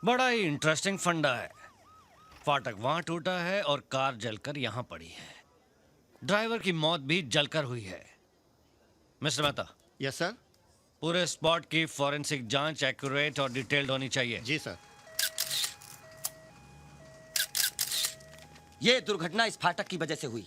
बड़ा ही इंटरेस्टिंग फंडा है। फाटक वहां टूटा है और कार जलकर यहां पड़ी है। ड्राइवर की मौत भी जलकर हुई है। मिस्टर मेहता। Yes sir. पूरे स्पॉट की फॉरेंसिक जांच एक्यूरेट और डिटेल्ड होनी चाहिए। जी सर। ये दुर्घटना इस फाटक की वजह से हुई।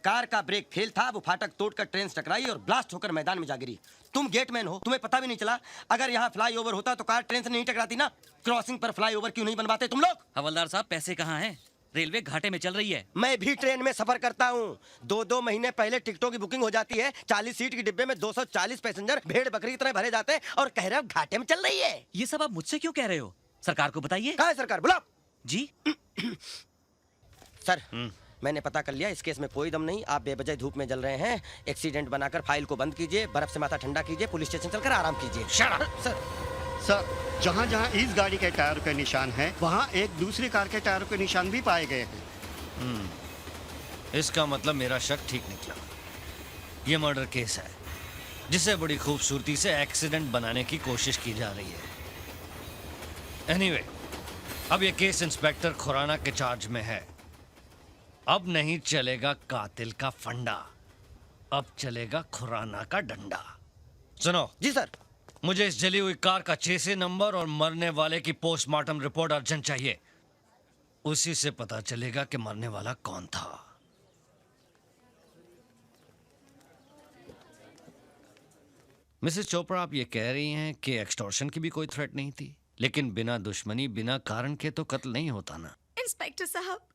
कार का ब्रेक फेल था, वो फाटक तोड़कर ट्रेन से टकराई और ब्लास्ट होकर मैदान में जा गिरी। तुम गेटमैन हो, तुम्हें पता भी नहीं चला। अगर यहाँ फ्लाईओवर होता तो कार ट्रेन से नहीं टकराती ना। क्रॉसिंग पर फ्लाईओवर क्यों नहीं बनवाते तुम लोग? हवलदार साहब, पैसे कहाँ हैं? रेलवे घाटे में चल रही है। मैं भी ट्रेन में सफर करता हूँ। 2-2 महीने पहले टिकटों की बुकिंग हो जाती है। 40 सीट के डिब्बे में 240 पैसेंजर भेड़ बकरी की तरह भरे जाते हैं और कह रहे हो घाटे में चल रही है। ये सब आप मुझसे क्यों कह रहे हो? सरकार को बताइए। कहाँ है सरकार? बुलाओ। जी सर, मैंने पता कर लिया, इस केस में कोई दम नहीं। आप बेवजह धूप में जल रहे हैं। एक्सीडेंट बनाकर फाइल को बंद कीजिए, बर्फ से माथा ठंडा कीजिए, पुलिस स्टेशन चलकर आराम कीजिए। सर, सर, जहाँ जहाँ इस गाड़ी के टायर के निशान हैं, वहाँ एक दूसरी कार के टायर के निशान भी पाए गए हैं। इसका मतलब मेरा शक ठीक निकला। ये मर्डर केस है जिसे बड़ी खूबसूरती से एक्सीडेंट बनाने की कोशिश की जा रही है। एनीवे, अब ये केस इंस्पेक्टर खुराना के चार्ज में है। अब नहीं चलेगा कातिल का फंडा, अब चलेगा खुराना का डंडा। सुनो। जी सर। मुझे इस जली हुई कार का चेसी नंबर और मरने वाले की पोस्टमार्टम रिपोर्ट अर्जेंट चाहिए। उसी से पता चलेगा कि मरने वाला कौन था। मिसेस चोपड़ा, आप ये कह रही हैं कि एक्सटॉर्शन की भी कोई थ्रेट नहीं थी, लेकिन बिना दुश्मनी बिना कारण के तो कत्ल नहीं होता ना। इंस्पेक्टर साहब,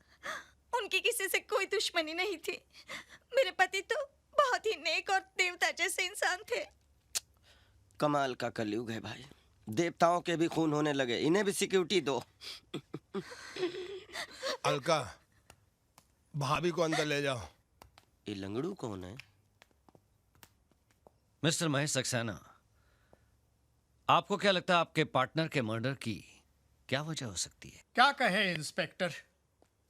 उनकी किसी से कोई दुश्मनी नहीं थी। मेरे पति तो बहुत ही नेक और देवता जैसे इंसान थे। कमाल का कलयुग है भाई। देवताओं के भी खून होने लगे, इन्हें भी सिक्योरिटी दो। अलका, भाभी को अंदर ले जाओ। ये लंगड़ू कौन है? मिस्टर महेश सक्सेना, आपको क्या लगता है आपके पार्टनर के मर्डर की क्या वजह हो सकती है? क्या कहे इंस्पेक्टर,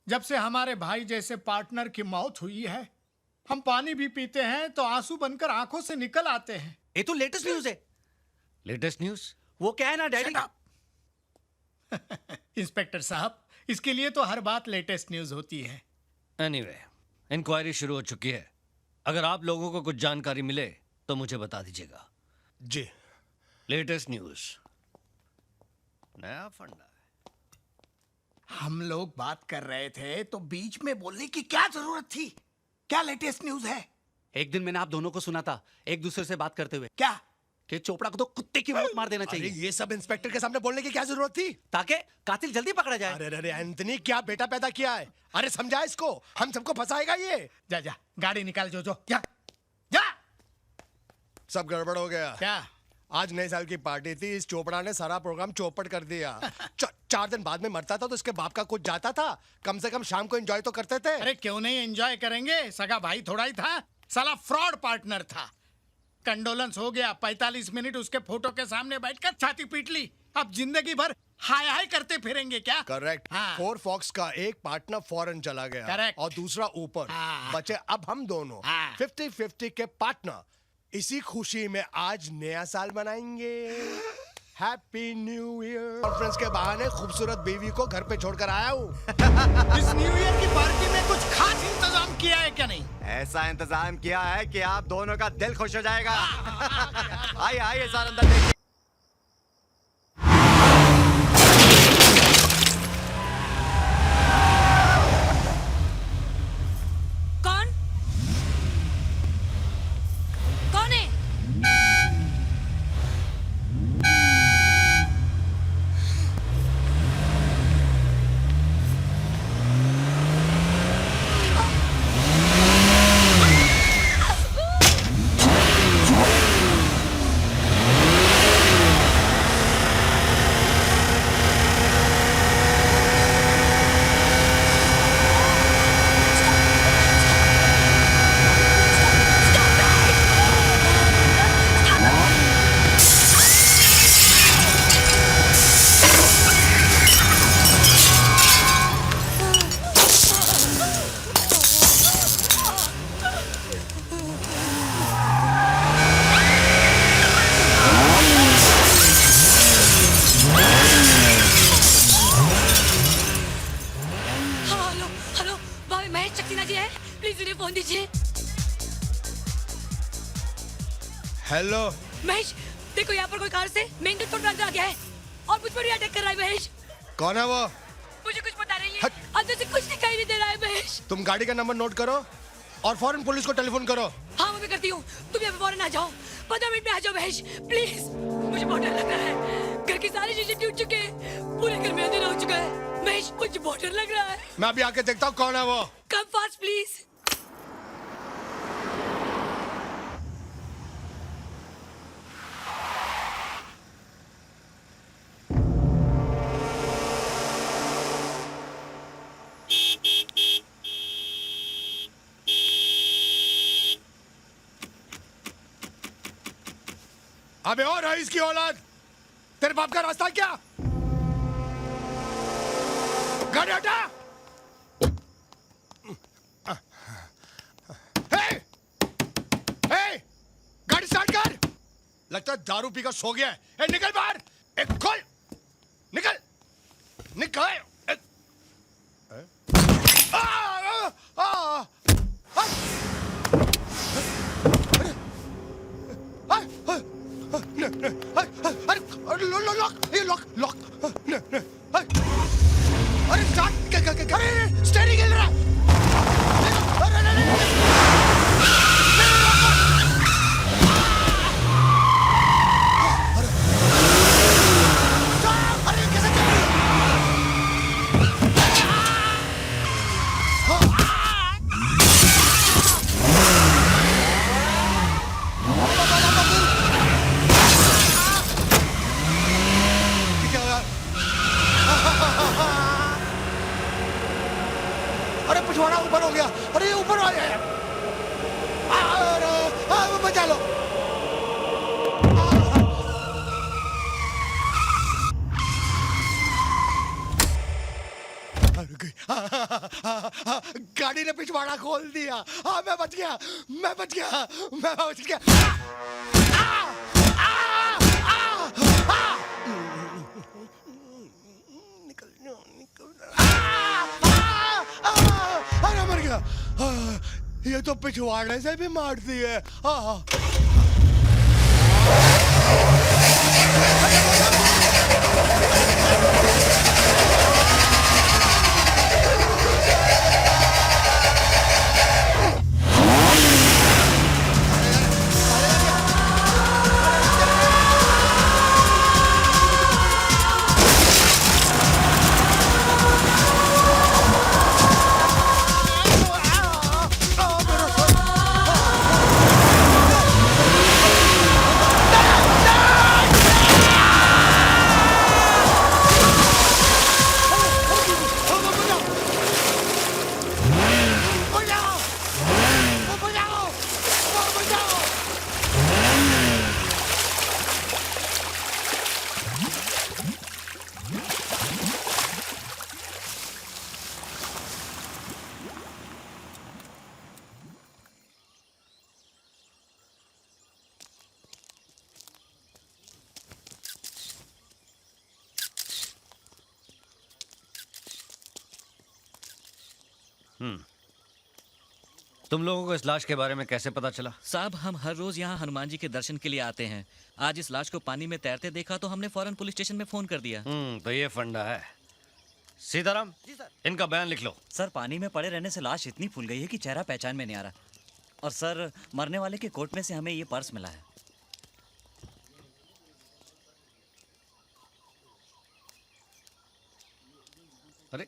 जब से हमारे भाई जैसे पार्टनर की मौत हुई है, हम पानी भी पीते हैं तो आंसू बनकर आंखों से निकल आते हैं। ये तो लेटेस्ट न्यूज है। Latest news? वो क्या है ना डैडी। इंस्पेक्टर साहब, इसके लिए तो हर बात लेटेस्ट न्यूज होती है। एनीवे, इंक्वायरी शुरू हो चुकी है। अगर आप लोगों को कुछ जानकारी मिले तो मुझे बता दीजिएगा। जी। लेटेस्ट न्यूज, नया फंडा है। हम लोग बात कर रहे थे तो बीच में बोलने की क्या जरूरत थी? क्या लेटेस्ट न्यूज है? एक दिन मैंने आप दोनों को सुना था एक दूसरे से बात करते हुए क्या? कि चोपड़ा को तो कुत्ते की मौत मार देना अरे चाहिए, ये सब इंस्पेक्टर के सामने बोलने की क्या जरूरत थी? ताकि कातिल जल्दी पकड़ा जाए। अरे अरे एंथनी, क्या बेटा पैदा किया है? अरे समझा इसको, हम सबको फंसाएगा ये। जा जा, गाड़ी निकाल जो जा जा। सब गड़बड़ हो गया। क्या? आज नए साल की पार्टी थी, इस चोपड़ा ने सारा प्रोग्राम चौपट कर दिया। 4 दिन बाद में मरता था तो इसके बाप का कुछ जाता था। कम से कम शाम को एंजॉय तो करते थे। अरे क्यों नहीं एंजॉय करेंगे? सगा भाई थोड़ा ही था, साला फ्रॉड पार्टनर था। कंडोलेंस हो गया, 45 मिनट उसके फोटो के सामने बैठकर छाती पीट ली। अब जिंदगी भर हाय हाय करते फिरेंगे क्या? करेक्ट। हाँ। 4 फॉक्स का एक पार्टनर फॉरेन चला गया। Correct। और दूसरा ऊपर। हाँ। बचे अब हम दोनों। हाँ। 50-50 के पार्टनर। इसी खुशी में आज नया साल मनाएंगे। Happy new year. कॉन्फ्रेंस के बहाने खूबसूरत बीवी को घर पे छोड़कर आया हूँ। इस न्यू ईयर की पार्टी में कुछ खास इंतजाम किया है क्या? नहीं, ऐसा इंतजाम किया है कि आप दोनों का दिल खुश हो जाएगा। आइए आइए सर, अंदर देखिए। कौन? कौन है? सिन्हा जी है, प्लीज उन्हें फोन दीजिए। हेलो महेश, देखो यहाँ पर कोई कार से मेन गेट तोड़ आ गया है और मुझ पर भी अटैक कर रहा है महेश। कौन है वो? मुझे कुछ पता नहीं है, हट। अंदर से कुछ दिखाई नहीं दे रहा है महेश। तुम गाड़ी का नंबर नोट करो और फौरन पुलिस को टेलीफोन करो। हाँ मैं करती हूँ, तुम यहाँ पे फौरन आ जाओ, 15 मिनट में आ जाओ महेश प्लीज। मुझे बहुत डर लग रहा है, घर के सारे शीशे टूट चुके हैं, पूरे घर में अंधेरा हो चुका है महेश, मुझे बहुत डर लग रहा है। मैं अभी आके देखता हूँ कौन है वो। Come fast please. अबे और है इसकी औलाद, तेरे बाप का रास्ता क्या? गाड़ी हटा। हे! हे! गाड़ी स्टार्ट कर। लगता है दारू पीकर सो गया है। ए, निकल बाहर। एक खोल, निकल निकल। आ, आ, आ, आ, लॉक। अरे स्टेयरिंग हिल रहा है। अरे पिछवाड़ा ऊपर हो गया। अरे ऊपर आ गया। बचा लो। गाड़ी ने पिछवाड़ा खोल दिया। हाँ मैं बच गया। अरे मर गया। ये तो पिछवाड़े से भी मारती है। तुम लोगों को इस लाश के बारे में कैसे पता चला? साहब हम हर रोज यहाँ हनुमान जी के दर्शन के लिए आते हैं। आज इस लाश को पानी में तैरते देखा तो हमने फौरन पुलिस स्टेशन में फोन कर दिया। तो ये फंडा है। सीताराम जी सर। इनका बयान लिख लो। सर पानी में पड़े रहने से लाश इतनी फूल गई है कि चेहरा पहचान में नहीं आ रहा। और सर मरने वाले के कोट में से हमें ये पर्स मिला है। अरे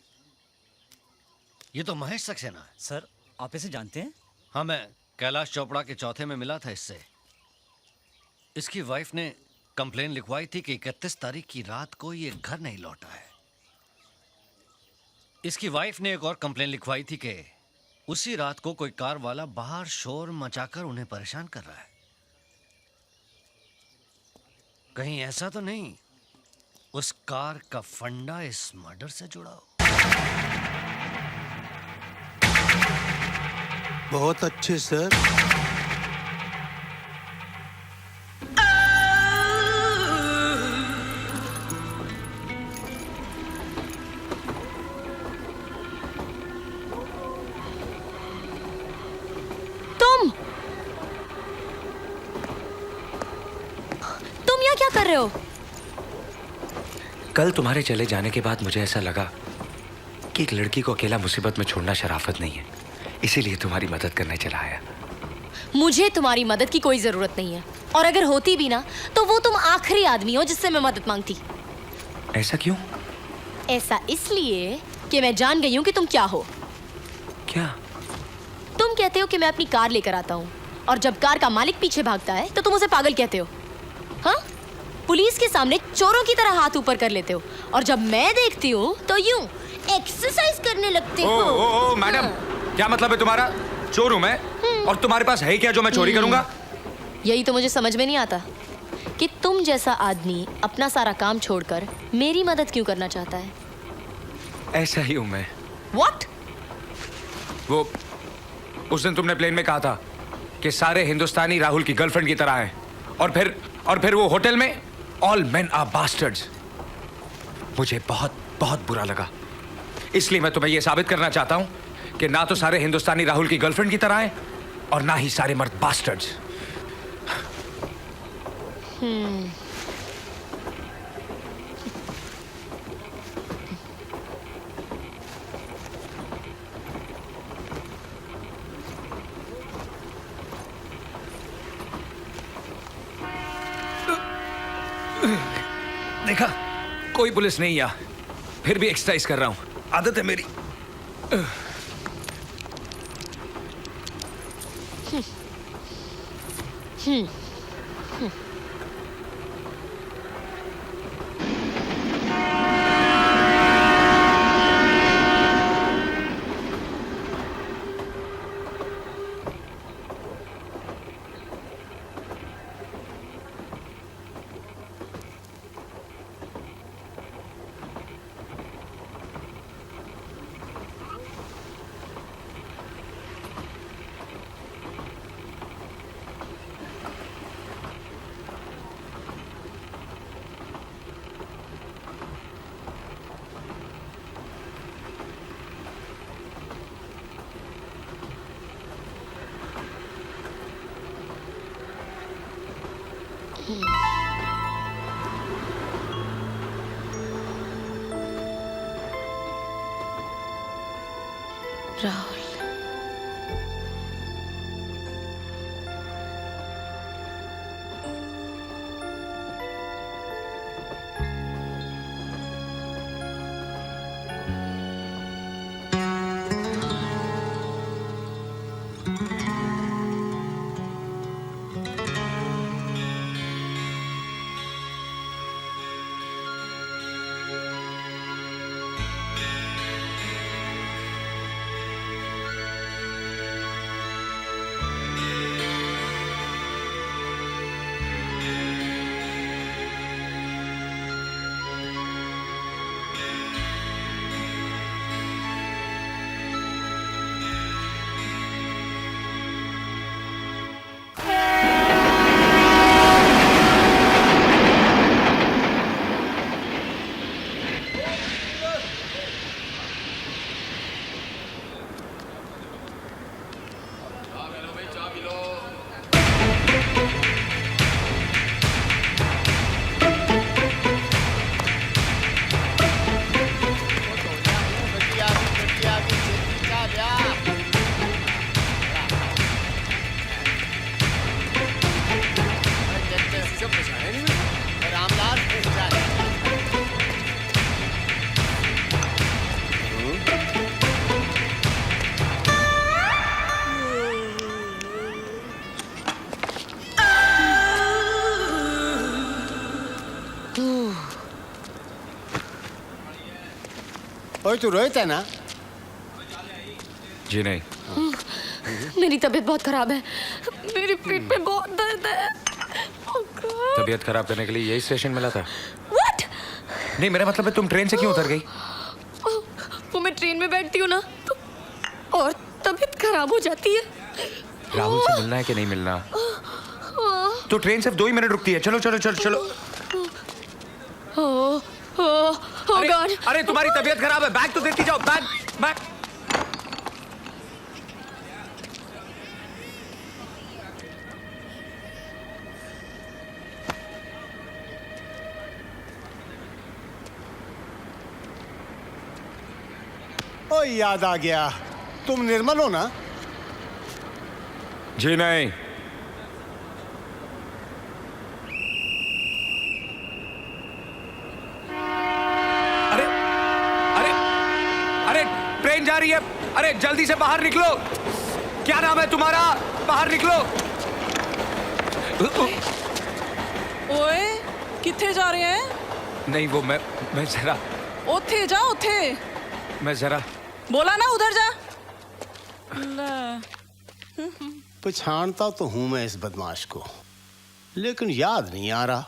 ये तो महेश सक्सेना है। सर आप इसे जानते हैं? हाँ मैं कैलाश चोपड़ा के चौथे में मिला था इससे। इसकी वाइफ ने कंप्लेन लिखवाई थी कि 31 तारीख की रात को ये घर नहीं लौटा है। इसकी वाइफ ने एक और कंप्लेन लिखवाई थी कि उसी रात को कोई कार वाला बाहर शोर मचाकर उन्हें परेशान कर रहा है। कहीं ऐसा तो नहीं उस कार का फंडा इस मर्डर से जुड़ा हो? बहुत अच्छे सर। कर रहे हो? कल तुम्हारे चले जाने के बाद मुझे ऐसा लगा कि एक लड़की को अकेला मुसीबत में छोड़ना शराफत नहीं है, इसीलिए तुम्हारी मदद करने चला आया। मुझे तुम्हारी मदद की कोई जरूरत नहीं है, और अगर होती भी ना तो वो तुम आखिरी आदमी हो जिससे मैं मदद मांगती। ऐसा क्यों? ऐसा इसलिए कि मैं जान गई हूँ कि तुम क्या हो। क्या? तुम कहते हो कि मैं अपनी कार लेकर आता हूँ, और जब कार का मालिक पीछे भागता है तो तुम उसे पागल कहते हो। हाँ, पुलिस के सामने चोरों की तरह हाथ ऊपर कर लेते हो, और जब मैं देखती हूँ तो यूं एक्सरसाइज करने लगते हो। ओ मैडम, क्या मतलब है तुम्हारा? चोर हूँ मैं, और तुम्हारे पास है क्या जो मैं चोरी करूंगा? यही तो मुझे समझ में नहीं आता कि तुम जैसा आदमी अपना सारा काम छोड़कर मेरी मदद क्यों करना चाहता है। ऐसा ही हूँ मैं। What? वो उस दिन तुमने प्लेन में कहा था कि सारे हिंदुस्तानी राहुल की गर्लफ्रेंड की तरह हैं, और फिर वो होटल में ऑल मेन आर बास्टर्ड्स। मुझे बहुत बहुत बुरा लगा, इसलिए मैं तुम्हें यह साबित करना चाहता हूं कि ना तो सारे हिंदुस्तानी राहुल की गर्लफ्रेंड की तरह हैं, और ना ही सारे मर्द बास्टर्ड्स। देखा, कोई पुलिस नहीं यहाँ, फिर भी एक्सरसाइज कर रहा हूं, आदत है मेरी। राहुल, ओए तू रोहित है ना? जी नहीं। मेरी तबीयत बहुत खराब है, मेरे पेट में बहुत दर्द है। तबीयत खराब करने के लिए यही स्टेशन मिला था? What? नहीं, मेरा मतलब है तुम ट्रेन से क्यों उतर गई? वो मैं ट्रेन में बैठती हूँ ना तो और तबीयत खराब हो जाती है। राहुल से मिलना है कि नहीं मिलना? तो ट्रेन सिर्फ 2 ही मिनट रुकती है। चलो चलो चलो चलो। अरे तुम्हारी तबीयत खराब है, बैग तो देती जाओ। Bag bag. याद आ गया, तुम निर्मल हो ना? जी नहीं। अरे अरे अरे ट्रेन जा रही है, अरे जल्दी से बाहर निकलो। क्या नाम है तुम्हारा? बाहर निकलो। ओए किथे जा रहे हैं? नहीं वो मैं जरा ओथे जा ओथे। मैं जरा बोला ना उधर जा। पछाणता तो हूं मैं इस बदमाश को, लेकिन याद नहीं आ रहा।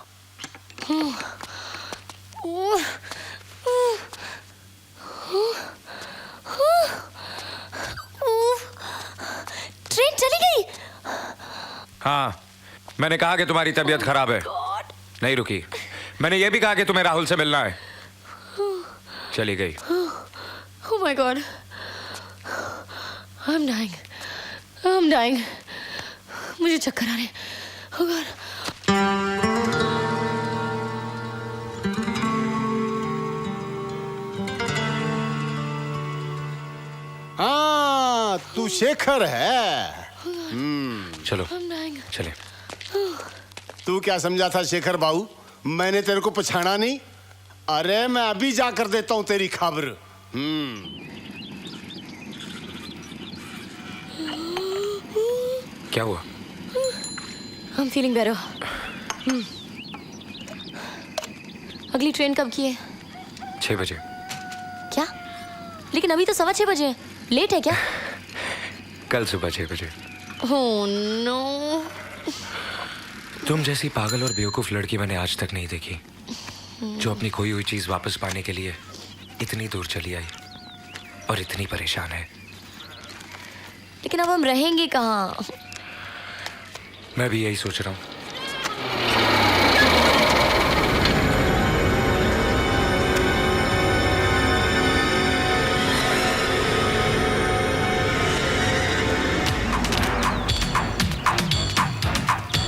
ट्रेन चली गई। हाँ, मैंने कहा कि तुम्हारी तबीयत खराब है, नहीं रुकी। मैंने ये भी कहा कि तुम्हें राहुल से मिलना है, चली गई। Oh my God. I'm dying. I'm dying. मुझे चक्कर आ रहे हैं। Oh God. हाँ, तू शेखर है। चलो I'm dying. चले। तू क्या समझा था शेखर बाबू? मैंने तेरे को पछाना नहीं? अरे मैं अभी जाकर देता हूं तेरी खबर। क्या हुआ? I'm feeling better. अगली ट्रेन कब की है? 6 बजे। क्या? लेकिन अभी तो 6:15 बजे हैं। लेट है क्या? कल सुबह 6 बजे। Oh no. तुम जैसी पागल और बेवकूफ लड़की मैंने आज तक नहीं देखी, जो अपनी खोई हुई चीज वापस पाने के लिए इतनी दूर चली आई और इतनी परेशान है। लेकिन अब हम रहेंगे कहाँ? मैं भी यही सोच रहा हूँ।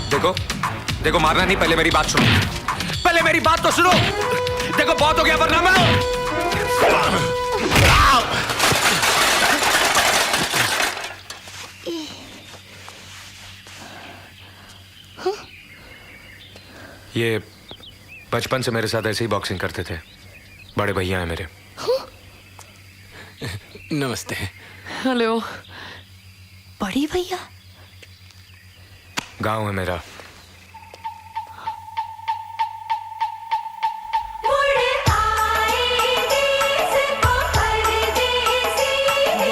देखो देखो, मारना नहीं, पहले मेरी बात सुनो। पहले मेरी बात तो सुनो। देखो बहुत हो गया, वरना मैं ये बचपन से मेरे साथ ऐसे ही बॉक्सिंग करते थे, बड़े भैया हैं मेरे। नमस्ते। हेलो। बड़ी भैया? गांव है मेरा।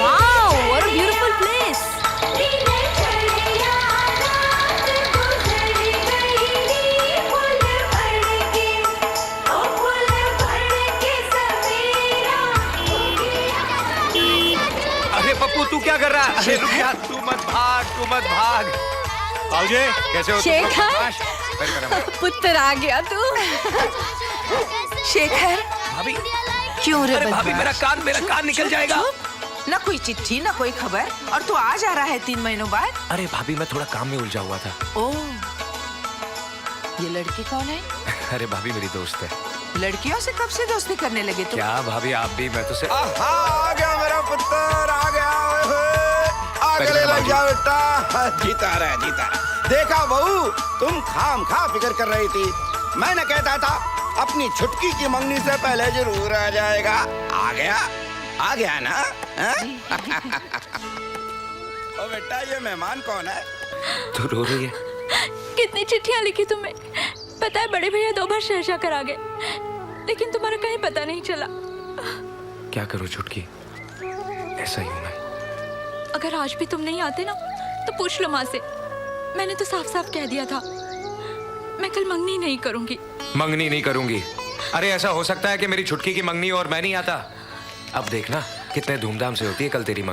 Wow, what a beautiful place. अरे पप्पू तू क्या कर रहा है? अरे रुक जा, तू मत भाग, तू मत भाग। पाऊजी कैसे हो? शेखर, पुत्र आ गया तू। शेखर भाभी क्यों रे? अरे भाभी मेरा कान निकल जाएगा। ना कोई चिट्ठी ना कोई खबर, और तू आ जा रहा है 3 महीनों बाद। अरे भाभी मैं थोड़ा काम में उलझा हुआ था। ओह, ये लड़की कौन है? अरे भाभी मेरी दोस्त है। लड़कियों से कब से दोस्ती करने लगे तुम? क्या भाभी आप भी? मैं तो से आ गया मेरा पुत्र, आ गया। गले लग जा बेटा। जीता रहा। देखा बहू, तुम खाम खा फिक्र कर रही थी। मैंने कहता था अपनी छुटकी की मंगनी से पहले जरूर आ जाएगा। आ गया ना? ओ बेटा, ये मेहमान कौन है? तू रो रही है? कितनी चिट्ठियां लिखी तुम्हें। पता है बड़े भैया 2 बार शहर जाकर आ गए, लेकिन तुम्हारा कहीं पता नहीं चला। क्या करूं छुटकी, ऐसा ही हूं मैं। अगर आज भी तुम नहीं आते ना तो पूछ लो माँ से। मैंने तो साफ साफ कह दिया था मैं कल मंगनी नहीं करूंगी। मंगनी नहीं करूंगी? अरे ऐसा हो सकता है कि मेरी छुटकी की मंगनी और मैं नहीं आता। अब देखना कितने धूमधाम से होती है कल तेरी मंगनी।